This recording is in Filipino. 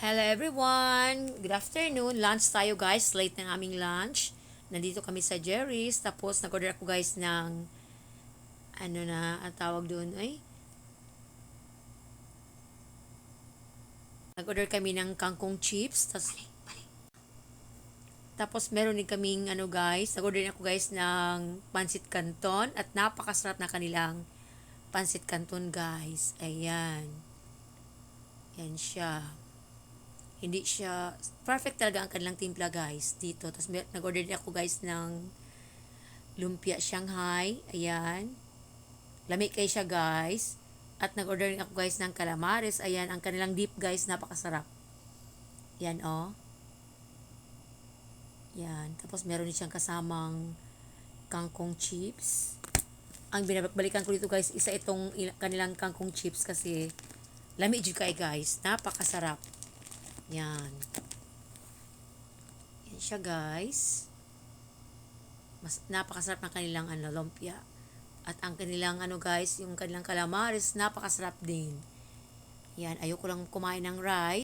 Hello everyone! Good afternoon. Lunch tayo guys. Late ng aming lunch. Nandito kami sa Jerry's. Tapos nag-order ako guys ng ang tawag doon ay nag-order kami ng kangkong chips. Tapos meron din kaming guys. Nag-order ako guys ng pansit canton at napakasarap na kanilang pansit canton guys. Ayan. Yan siya. Hindi siya, perfect talaga ang kanilang timpla guys dito. Tapos nag-order din ako guys ng lumpia Shanghai. Ayan. Lami kayo siya guys. At nag-order din ako guys ng calamares. Ayan, ang kanilang dip guys, napakasarap. Yan oh. Yan. Tapos meron din siyang kasamang kangkong chips. Ang binabalikan ko dito guys, isa itong kanilang kangkong chips kasi lami jud kay guys. Napakasarap. Yan. Yan siya guys. Mas napakasarap ng kanilang lumpia. At ang kanilang guys, yung kanilang calamares, napakasarap din. Yan, ayoko lang kumain ng rice.